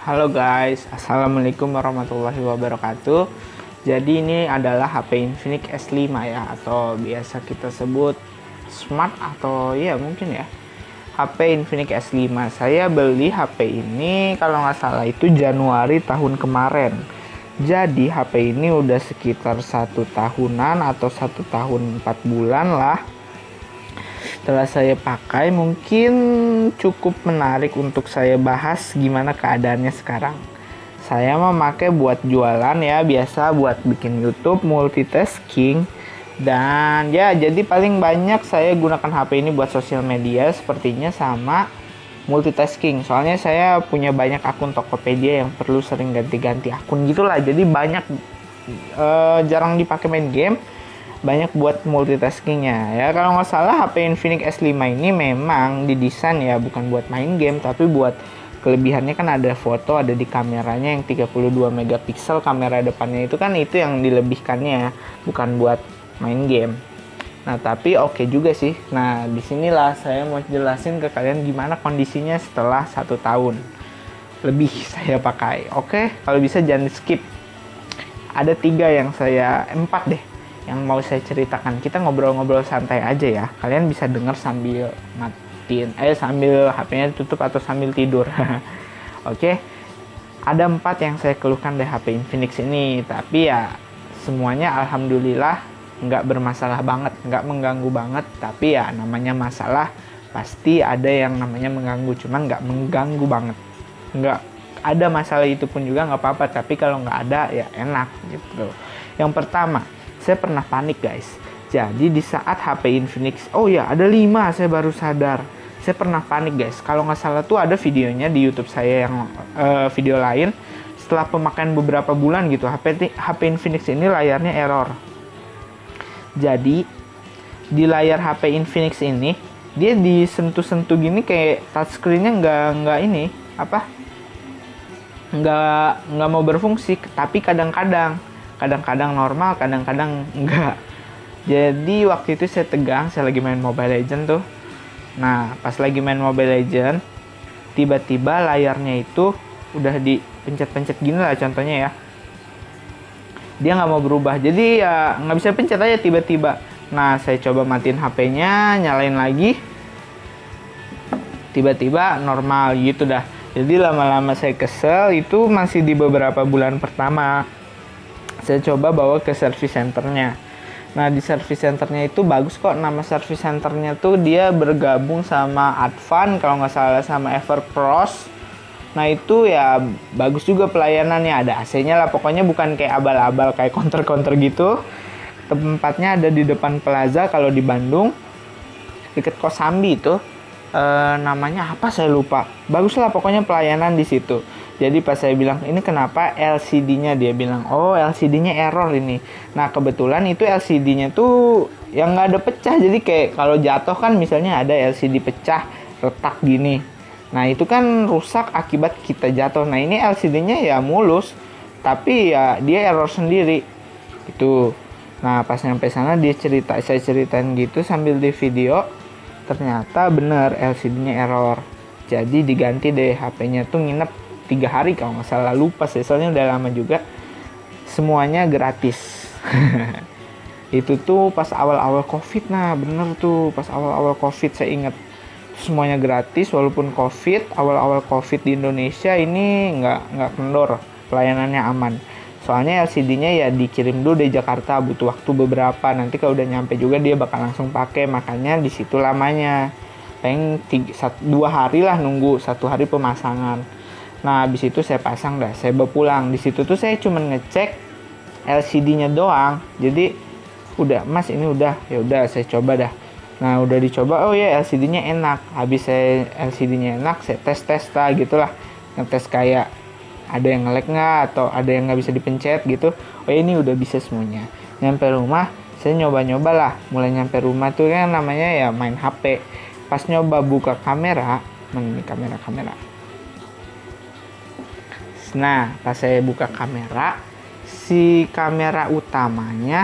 Halo guys, Assalamualaikum warahmatullahi wabarakatuh. Jadi ini adalah HP Infinix S5 ya, atau biasa kita sebut Smart atau ya mungkin ya HP Infinix S5. Saya beli HP ini kalau nggak salah itu Januari tahun kemarin. Jadi HP ini udah sekitar 1 tahunan atau 1 tahun 4 bulan lah. Setelah saya pakai, mungkin cukup menarik untuk saya bahas gimana keadaannya sekarang. Saya memakai buat jualan ya, biasa buat bikin YouTube, multitasking. Dan ya, jadi paling banyak saya gunakan HP ini buat sosial media sepertinya sama multitasking. Soalnya saya punya banyak akun Tokopedia yang perlu sering ganti-ganti akun gitulah. Jadi banyak jarang dipakai main game, banyak buat multitaskingnya ya. Kalau nggak salah HP Infinix S5 ini memang didesain ya bukan buat main game, tapi buat kelebihannya kan ada foto, ada di kameranya yang 32 megapiksel kamera depannya itu kan, itu yang dilebihkannya, bukan buat main game. Nah tapi oke juga sih. Nah disinilah saya mau jelasin ke kalian gimana kondisinya setelah 1 tahun lebih saya pakai. Oke, kalau bisa jangan di skip. Ada 4 deh yang mau saya ceritakan. Kita ngobrol-ngobrol santai aja ya. Kalian bisa dengar sambil sambil HP-nya tutup atau sambil tidur. Oke. Ada 4 yang saya keluhkan dari HP Infinix ini, tapi ya semuanya alhamdulillah nggak bermasalah banget, nggak mengganggu banget. Tapi ya namanya masalah pasti ada yang namanya mengganggu, cuman nggak mengganggu banget. Nggak ada masalah itu pun juga nggak apa-apa, tapi kalau nggak ada ya enak gitu. Yang pertama, saya pernah panik guys. Jadi di saat HP Infinix, oh ya ada 5, saya baru sadar. Saya pernah panik guys. Kalau nggak salah tuh ada videonya di YouTube saya yang video lain. Setelah pemakaian beberapa bulan gitu, HP Infinix ini layarnya error. Jadi di layar HP Infinix ini dia disentuh-sentuh gini kayak touchscreen-nya nggak ini apa? Nggak mau berfungsi. Tapi kadang-kadang normal, kadang-kadang enggak. Jadi waktu itu saya tegang, saya lagi main Mobile Legend tuh. Nah, pas lagi main Mobile Legend, tiba-tiba layarnya itu udah dipencet-pencet gini lah contohnya ya. Dia nggak mau berubah, jadi ya nggak bisa pencet aja tiba-tiba. Nah, saya coba matiin HP-nya, nyalain lagi. Tiba-tiba normal gitu dah. Jadi lama-lama saya kesel, itu masih di beberapa bulan pertama. Saya coba bawa ke service centernya. Nah di service centernya itu bagus kok, nama service centernya tuh dia bergabung sama Advan kalau nggak salah, sama Evercross. Nah itu ya bagus juga pelayanannya, ada AC-nya lah, pokoknya bukan kayak abal-abal kayak counter-counter gitu. Tempatnya ada di depan Plaza kalau di Bandung, deket Kosambi itu. Namanya apa saya lupa. Bagus lah pokoknya pelayanan di situ. Jadi pas saya bilang ini kenapa LCD-nya, dia bilang oh LCD-nya error ini. Nah kebetulan itu LCD-nya tuh yang nggak ada pecah, jadi kayak kalau jatuh kan misalnya ada LCD pecah retak gini. Nah itu kan rusak akibat kita jatuh. Nah ini LCD-nya ya mulus, tapi ya dia error sendiri itu. Nah pas nyampe sana saya ceritain gitu sambil di video. Ternyata bener LCD-nya error. Jadi diganti deh, HP-nya tuh nginep 3 hari kalau nggak salah, lupa sih soalnya udah lama juga. Semuanya gratis. Itu tuh pas awal-awal COVID. Nah bener tuh pas awal-awal COVID saya inget. Semuanya gratis walaupun COVID. Awal-awal COVID di Indonesia ini nggak kendor, pelayanannya aman. Soalnya LCD-nya ya dikirim dulu dari Jakarta, butuh waktu beberapa. Nanti kalau udah nyampe juga dia bakal langsung pakai, makanya di situ lamanya. Paling 2 hari lah nunggu, 1 hari pemasangan. Nah habis itu saya pasang dah, saya bawa pulang. Di situ tuh saya cuma ngecek LCD-nya doang. Jadi udah mas ini udah, ya udah saya coba dah. Nah udah dicoba, oh ya LCD-nya enak. Habis saya LCD-nya enak, saya tes lah gitulah, ngetes kayak ada yang nge-lag nggak atau ada yang nggak bisa dipencet gitu. Oh ini udah bisa semuanya. Nyampe rumah saya nyoba lah. Mulai nyampe rumah tuh kan namanya ya main HP. Pas nyoba buka kamera, kamera. Nah pas saya buka kamera, si kamera utamanya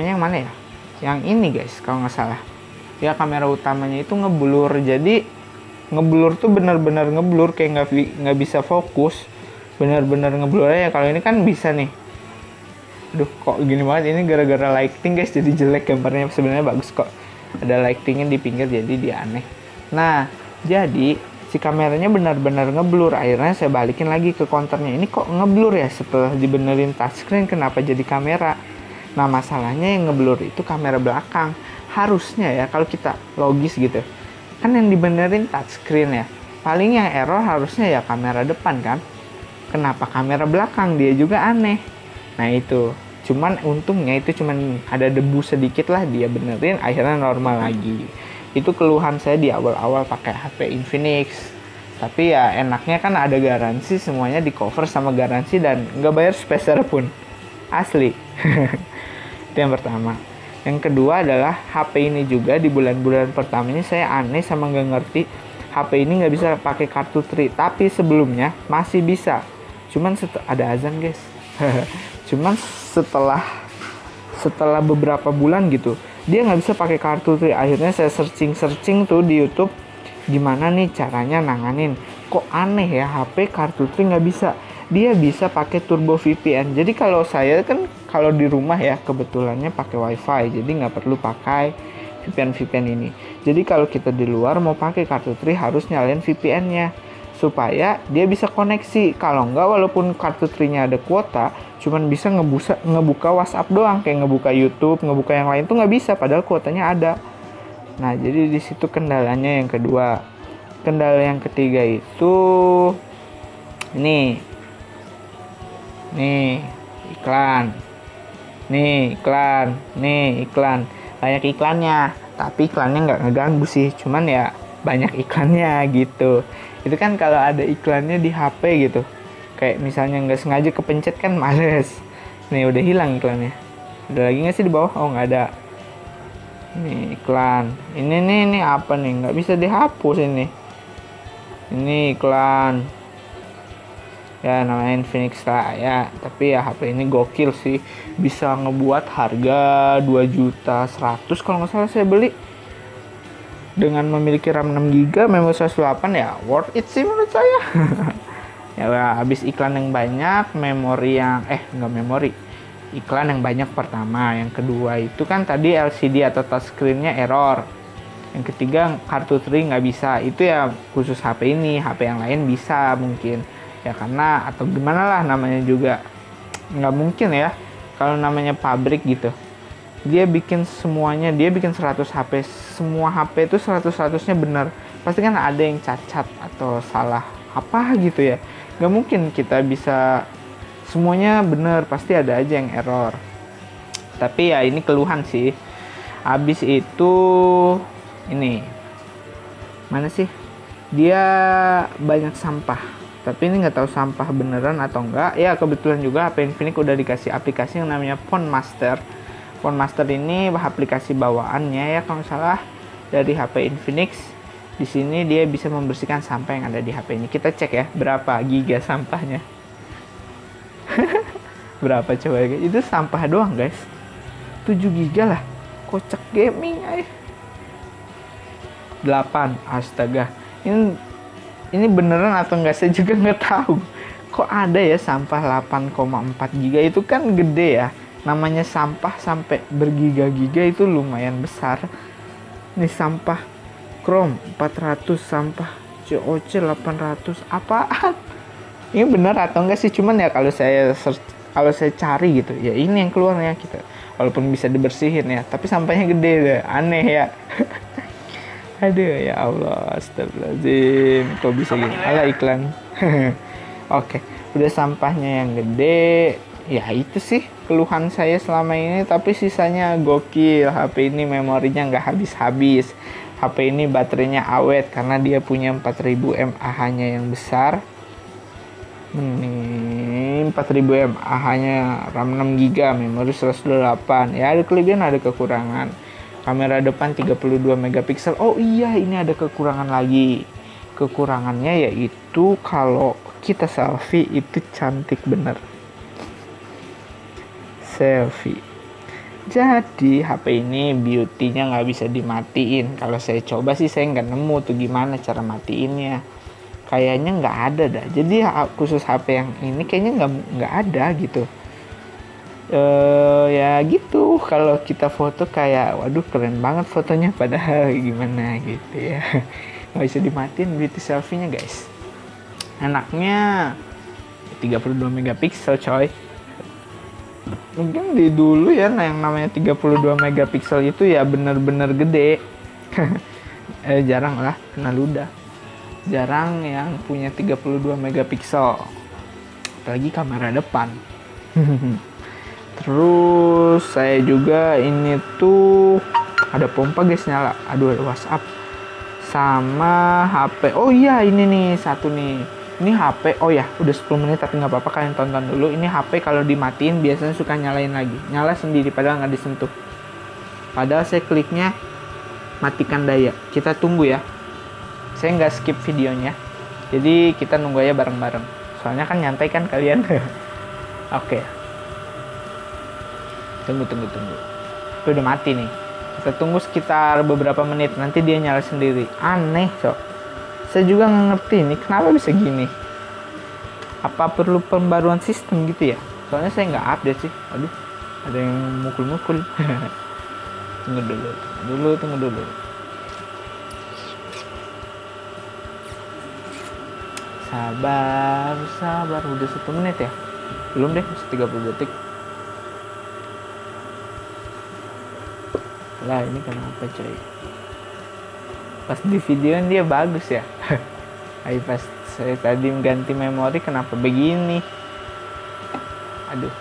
yang mana ya? Yang ini guys kalau nggak salah. Ya kamera utamanya itu ngeblur, jadi ngeblur tuh bener-bener ngeblur, kayak nggak bisa fokus, bener-bener ngeblur aja. Kalau ini kan bisa nih. Aduh, kok gini banget, ini gara-gara lighting guys, jadi jelek gambarnya. Sebenarnya bagus kok, ada lightingnya di pinggir jadi dia aneh. Nah, jadi si kameranya benar-benar ngeblur. Akhirnya saya balikin lagi ke counternya, ini kok ngeblur ya, setelah dibenerin touchscreen kenapa jadi kamera. Nah, masalahnya yang ngeblur itu kamera belakang. Harusnya ya kalau kita logis gitu, kan yang dibenerin touchscreen ya, paling yang error harusnya ya kamera depan kan. Kenapa kamera belakang, dia juga aneh. Nah itu, cuman untungnya itu cuman ada debu sedikit lah, dia benerin akhirnya normal lagi. Itu keluhan saya di awal-awal pakai HP Infinix. Tapi ya enaknya kan ada garansi, semuanya di cover sama garansi dan nggak bayar spacer pun, asli. Itu yang pertama. Yang kedua adalah HP ini juga di bulan-bulan pertama ini saya aneh sama nggak ngerti, HP ini nggak bisa pakai kartu tri. Tapi sebelumnya masih bisa, cuman ada azan guys. Cuman setelah beberapa bulan gitu, dia nggak bisa pakai kartu tri. Akhirnya saya searching tuh di YouTube, gimana nih caranya nanganin. Kok aneh ya, HP kartu tri nggak bisa. Dia bisa pakai turbo VPN. Jadi kalau saya kan kalau di rumah ya kebetulannya pakai WiFi, jadi nggak perlu pakai VPN ini. Jadi kalau kita di luar mau pakai kartu tri harus nyalain VPN-nya supaya dia bisa koneksi. Kalau enggak, walaupun kartu tri-nya ada kuota, cuman bisa ngebuka WhatsApp doang, kayak ngebuka YouTube, ngebuka yang lain tuh nggak bisa, padahal kuotanya ada. Nah, jadi di situ kendalanya yang kedua. Kendala yang ketiga itu nih iklan. Banyak iklannya, tapi iklannya nggak ngeganggu sih, cuman ya banyak iklannya gitu. Itu kan kalau ada iklannya di HP gitu, kayak misalnya nggak sengaja kepencet kan males. Nih udah hilang iklannya. Ada lagi nggak sih di bawah? Oh, nggak ada. Ini iklan. Ini apa nih? Nggak bisa dihapus ini. Ini iklan. Ya namanya Infinix lah ya. Tapi ya HP ini gokil sih. Bisa ngebuat harga 2.100.000 kalau nggak salah saya beli. Dengan memiliki RAM 6GB, memori 128 ya worth it sih menurut saya. Ya habis iklan yang banyak, iklan yang banyak pertama. Yang kedua itu kan tadi LCD atau touchscreen-nya error. Yang ketiga kartu tri nggak bisa. Itu ya khusus HP ini, HP yang lain bisa mungkin ya, karena atau gimana lah namanya juga nggak mungkin ya kalau namanya pabrik gitu. Dia bikin semuanya, dia bikin 100 HP, semua HP itu 100-100-nya benar. Pasti kan ada yang cacat atau salah apa gitu ya. Gak mungkin kita bisa semuanya benar, pasti ada aja yang error. Tapi ya ini keluhan sih. Habis itu ini mana sih? Dia banyak sampah. Tapi ini nggak tahu sampah beneran atau enggak. Ya kebetulan juga HP Infinix udah dikasih aplikasi yang namanya Phone Master. Phone Master ini aplikasi bawaannya ya kalau nggak salah dari HP Infinix. Di sini dia bisa membersihkan sampah yang ada di HP ini. Kita cek ya berapa giga sampahnya. Berapa coba ya? Itu sampah doang guys. 7 giga lah. Kocak gaming ay. 8. Astaga. Ini beneran atau enggak saya juga nggak tahu. Kok ada ya sampah 8,4 giga, itu kan gede ya. Namanya sampah sampai bergiga-giga itu lumayan besar. Nih sampah Chrome 400, sampah COC 800. Apaan? Ini bener atau enggak sih? Cuman ya kalau saya search, kalau saya cari gitu, ya ini yang keluar ya kita. Walaupun bisa dibersihin ya, tapi sampahnya gede deh. Aneh ya. Aduh ya Allah, astagfirullahaladzim. Kok bisa gini? Ala iklan. Oke, udah sampahnya yang gede. Ya itu sih keluhan saya selama ini. Tapi sisanya gokil. HP ini memorinya nggak habis-habis. HP ini baterainya awet karena dia punya 4000 mAh nya yang besar. Ini 4000 mAh nya, RAM 6GB, memori 128. Ya ada kelebihan ada kekurangan. Kamera depan 32 megapiksel. Oh iya, ini ada kekurangan lagi. Kekurangannya yaitu kalau kita selfie itu cantik bener. Selfie. Jadi HP ini beauty-nya nggak bisa dimatiin. Kalau saya coba sih saya nggak nemu tuh gimana cara matiinnya. Kayaknya nggak ada dah. Jadi khusus HP yang ini kayaknya nggak ada gitu. Ya gitu. Kalau kita foto kayak, waduh keren banget fotonya. Padahal gimana gitu ya. Nggak bisa dimatiin beauty selfie-nya guys. Enaknya 32 megapiksel coy. Mungkin di dulu ya yang namanya 32 megapiksel itu ya bener-bener gede. Jarang lah, kena ludah. Jarang yang punya 32 megapiksel. Apalagi kamera depan. Terus saya juga ini tuh ada pompa guys nyala. Aduh ada WhatsApp. Sama HP. Oh iya ini nih satu nih. Ini HP. Oh ya udah 10 menit tapi nggak apa-apa kalian tonton dulu. Ini HP kalau dimatiin biasanya suka nyalain lagi. Nyala sendiri padahal nggak disentuh. Padahal saya kliknya matikan daya. Kita tunggu ya. Saya nggak skip videonya. Jadi kita nunggu aja bareng-bareng. Soalnya kan nyantai kan kalian. Oke. Tunggu. Itu udah mati nih. Kita tunggu sekitar beberapa menit. Nanti dia nyala sendiri. Aneh so. Saya juga nggak ngerti nih kenapa bisa gini. Apa perlu pembaruan sistem gitu ya? Soalnya saya nggak update sih. Aduh. Ada yang mukul-mukul. Tunggu dulu. Sabar. Udah 1 menit ya? Belum deh, masih 30 detik. Lah ini kenapa coy? Pas di video dia bagus ya. Ayo pas saya tadi ganti memori kenapa begini? Aduh.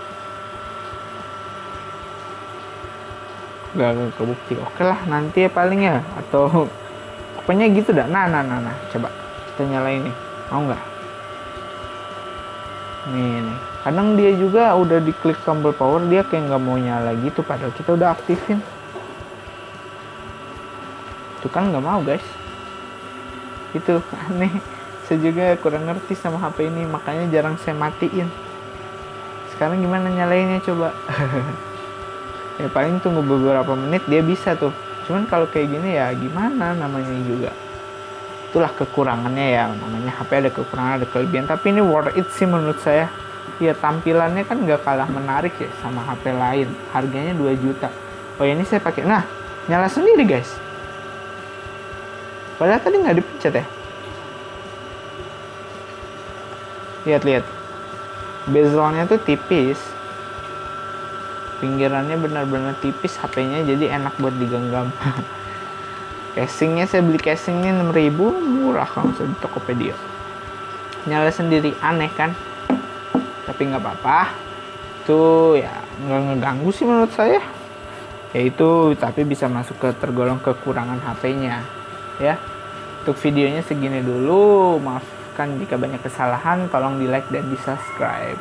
Gak kebukti. Oke lah nanti ya paling ya. Atau pokoknya gitu dah. Nah. Coba kita nyalain nih. Mau nggak? Nih. Kadang dia juga udah diklik tombol power dia kayak nggak mau nyala gitu. Padahal kita udah aktifin. Itu kan nggak mau guys. Itu aneh. Saya juga kurang ngerti sama HP ini. Makanya jarang saya matiin. Sekarang gimana nyalainnya coba. Ya paling tunggu beberapa menit dia bisa tuh. Cuman kalau kayak gini ya gimana namanya juga. Itulah kekurangannya ya, namanya HP ada kekurangan ada kelebihan, tapi ini worth it sih menurut saya. Ya tampilannya kan nggak kalah menarik ya sama HP lain, harganya 2 juta. Oh ya ini saya pakai, nah nyala sendiri guys, padahal tadi nggak dipencet ya. Lihat bezelnya tuh tipis, pinggirannya benar-benar tipis, HP-nya jadi enak buat digenggam. Casingnya saya beli casingnya 6.000, murah kalau di Tokopedia. Nyala sendiri, aneh kan? Tapi nggak apa-apa. Itu ya nggak ngeganggu sih menurut saya. Ya itu tapi bisa masuk ke tergolong kekurangan HP-nya. Ya. Untuk videonya segini dulu. Maafkan jika banyak kesalahan. Tolong di like dan di subscribe.